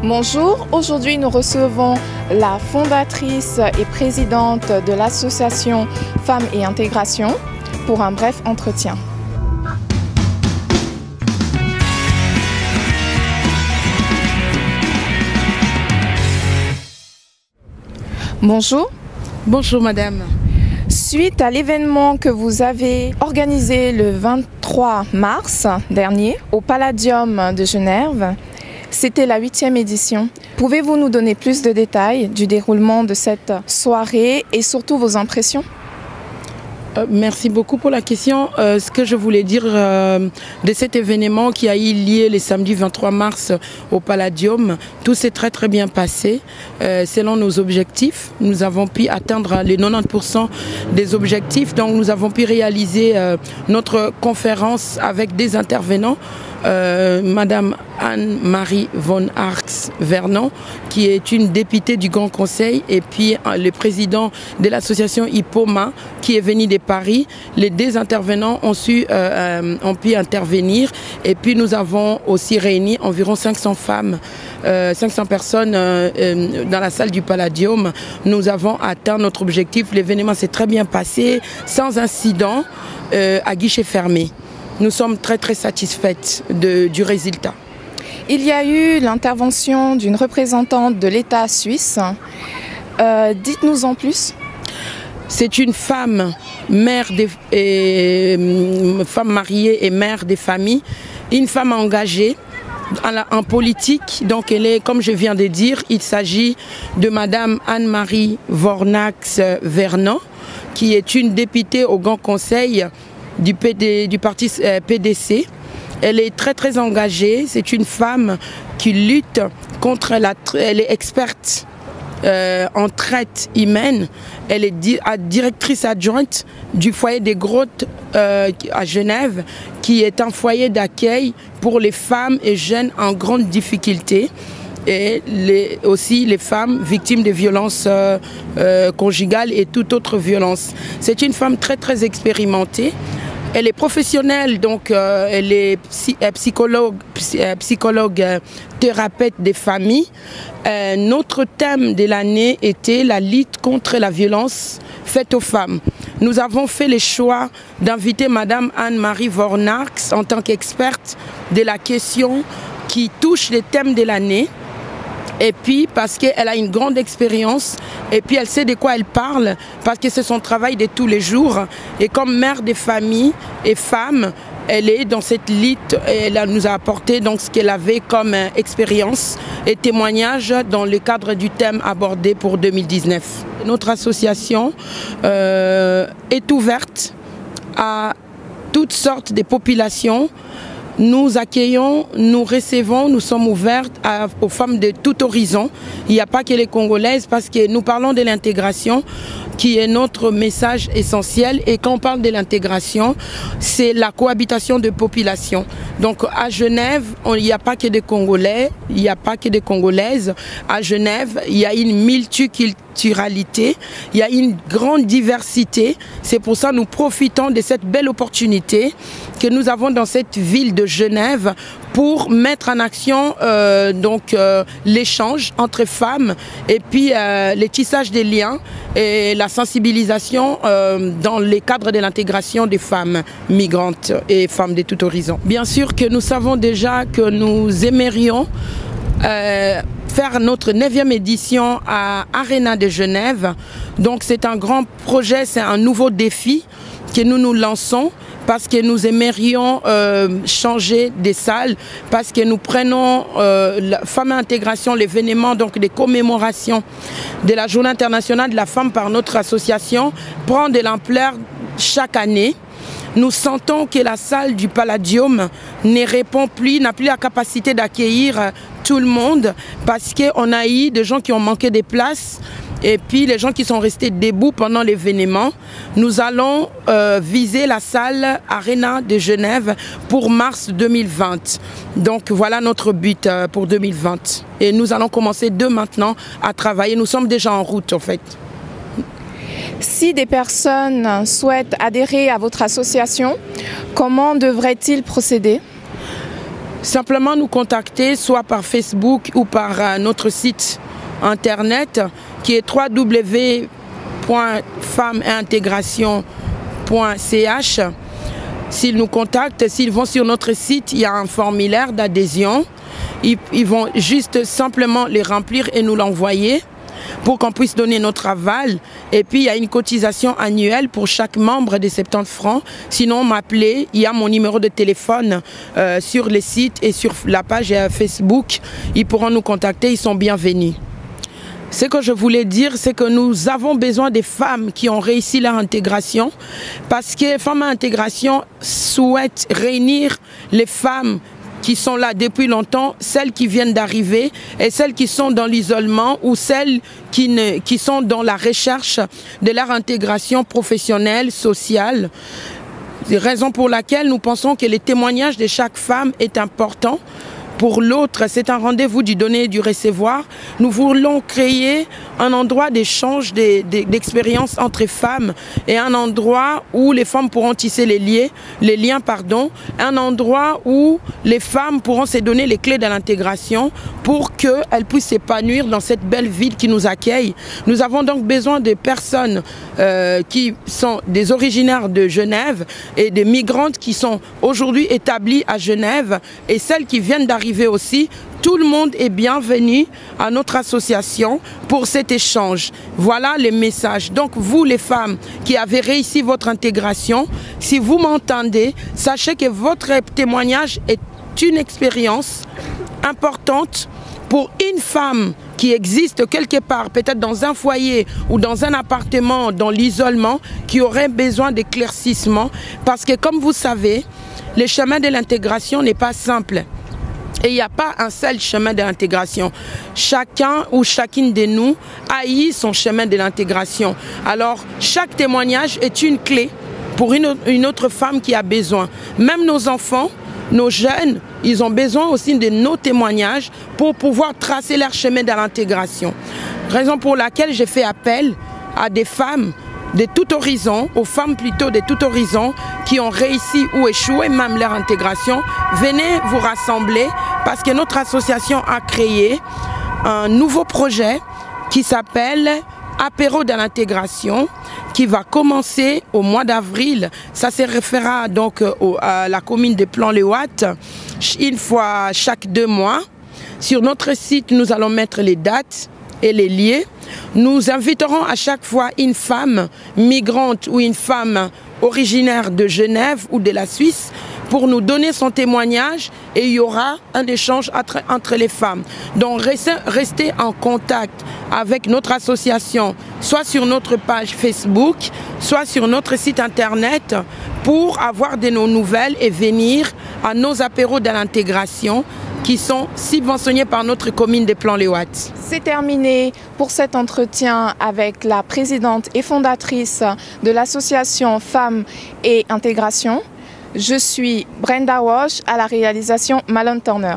Bonjour, aujourd'hui nous recevons la fondatrice et présidente de l'association Femmes et Intégration pour un bref entretien. Bonjour. Bonjour madame. Suite à l'événement que vous avez organisé le 23 mars dernier au Palladium de Genève, c'était la 8e édition. Pouvez-vous nous donner plus de détails du déroulement de cette soirée et surtout vos impressions? Merci beaucoup pour la question. Ce que je voulais dire de cet événement qui a eu lieu le samedi 23 mars au Palladium, tout s'est très bien passé. Selon nos objectifs, nous avons pu atteindre les 90% des objectifs. Donc nous avons pu réaliser notre conférence avec des intervenants. Madame Anne-Marie von Arx-Vernon, qui est une députée du Grand Conseil, et puis le président de l'association IPOMA, qui est venu de Paris. Les deux intervenants ont pu intervenir, et puis nous avons aussi réuni environ 500 femmes, 500 personnes dans la salle du Palladium. Nous avons atteint notre objectif. L'événement s'est très bien passé, sans incident, à guichet fermé. Nous sommes très satisfaites du résultat. Il y a eu l'intervention d'une représentante de l'État suisse. Dites-nous en plus. C'est une femme, femme mariée et mère des familles, une femme engagée en politique. Donc elle est, comme je viens de dire, il s'agit de Madame Anne-Marie Vornax-Vernon, qui est une députée au Grand Conseil du parti PDC. Elle est très engagée. C'est une femme qui lutte contre elle est experte en traite humaine. Elle est directrice adjointe du foyer des Grottes à Genève, qui est un foyer d'accueil pour les femmes et jeunes en grande difficulté, et aussi les femmes victimes de violences conjugales et toute autre violence. C'est une femme très expérimentée. Elle est professionnelle, donc elle est psychologue, thérapeute des familles. Notre thème de l'année était la lutte contre la violence faite aux femmes. Nous avons fait le choix d'inviter Madame Anne-Marie Vornax en tant qu'experte de la question qui touche les thèmes de l'année. Et puis parce qu'elle a une grande expérience, et puis elle sait de quoi elle parle, parce que c'est son travail de tous les jours. Et comme mère de famille et femme, elle est dans cette lutte, et elle nous a apporté donc ce qu'elle avait comme expérience et témoignage dans le cadre du thème abordé pour 2019. Notre association est ouverte à toutes sortes de populations. Nous accueillons, nous recevons, nous sommes ouverts aux femmes de tout horizon. Il n'y a pas que les Congolaises, parce que nous parlons de l'intégration, qui est notre message essentiel. Et quand on parle de l'intégration, c'est la cohabitation de populations. Donc à Genève, il n'y a pas que des Congolais, il n'y a pas que des Congolaises. À Genève, il y a une multiculturalité, il y a une grande diversité. C'est pour ça que nous profitons de cette belle opportunité que nous avons dans cette ville de Genève pour mettre en action l'échange entre femmes, et puis le tissage des liens et la sensibilisation dans les cadres de l'intégration des femmes migrantes et femmes de tout horizon. Bien sûr que nous savons déjà que nous aimerions faire notre 9e édition à Arena de Genève. Donc c'est un grand projet, c'est un nouveau défi que nous lançons, parce que nous aimerions changer des salles, parce que nous prenons la Femme et Intégration, l'événement donc des commémorations de la Journée internationale de la femme par notre association, prend de l'ampleur chaque année. Nous sentons que la salle du Palladium ne répond plus, n'a plus la capacité d'accueillir tout le monde, parce qu'on a eu des gens qui ont manqué des places, et puis les gens qui sont restés debout pendant l'événement. Nous allons viser la salle Arena de Genève pour mars 2020. Donc voilà notre but pour 2020. Et nous allons commencer dès maintenant à travailler. Nous sommes déjà en route en fait. Si des personnes souhaitent adhérer à votre association, comment devraient-ils procéder? simplement nous contacter soit par Facebook ou par notre site internet qui est www.femmeetintégration.ch. S'ils nous contactent, s'ils vont sur notre site, il y a un formulaire d'adhésion. Ils vont juste simplement les remplir et nous l'envoyer pour qu'on puisse donner notre aval. Et puis, il y a une cotisation annuelle pour chaque membre des 70 francs. Sinon, m'appeler, il y a mon numéro de téléphone sur les sites et sur la page Facebook. Ils pourront nous contacter, ils sont bienvenus. Ce que je voulais dire, c'est que nous avons besoin des femmes qui ont réussi leur intégration parce que Femmes à Intégration souhaite réunir les femmes qui sont là depuis longtemps, celles qui viennent d'arriver et celles qui sont dans l'isolement ou celles qui sont dans la recherche de leur intégration professionnelle, sociale. Raison pour laquelle nous pensons que le témoignage de chaque femme est important. Pour l'autre, c'est un rendez-vous du donner et du recevoir. Nous voulons créer un endroit d'échange d'expériences entre femmes et un endroit où les femmes pourront tisser les liens, un endroit où les femmes pourront se donner les clés de l'intégration pour qu'elles puissent s'épanouir dans cette belle ville qui nous accueille. Nous avons donc besoin de personnes qui sont des originaires de Genève et des migrantes qui sont aujourd'hui établies à Genève et celles qui viennent d'arriver aussi. Tout le monde est bienvenu à notre association pour cet échange. Voilà les messages. Donc vous les femmes qui avez réussi votre intégration, si vous m'entendez, sachez que votre témoignage est une expérience importante pour une femme qui existe quelque part, peut-être dans un foyer ou dans un appartement, dans l'isolement, qui aurait besoin d'éclaircissement. Parce que comme vous savez, le chemin de l'intégration n'est pas simple. Et il n'y a pas un seul chemin de l'intégration. Chacun ou chacune de nous a eu son chemin de l'intégration. Alors, chaque témoignage est une clé pour une autre femme qui a besoin. Même nos enfants, nos jeunes, ils ont besoin aussi de nos témoignages pour pouvoir tracer leur chemin de l'intégration. Raison pour laquelle j'ai fait appel à des femmes de tout horizon, aux femmes plutôt de tout horizon qui ont réussi ou échoué même leur intégration. Venez vous rassembler parce que notre association a créé un nouveau projet qui s'appelle Apéro de l'intégration qui va commencer au mois d'avril. Ça se référera donc à la commune de Plan-les-Ouates une fois chaque 2 mois. Sur notre site, nous allons mettre les dates et les liens. Nous inviterons à chaque fois une femme migrante ou une femme originaire de Genève ou de la Suisse pour nous donner son témoignage et il y aura un échange entre les femmes. Donc restez en contact avec notre association, soit sur notre page Facebook, soit sur notre site internet pour avoir de nos nouvelles et venir à nos apéros de l'intégration qui sont subventionnés par notre commune de Plan-les-Ouates. C'est terminé pour cet entretien avec la présidente et fondatrice de l'association Femmes et Intégration. Je suis Brenda Walsh, à la réalisation Malone Turner.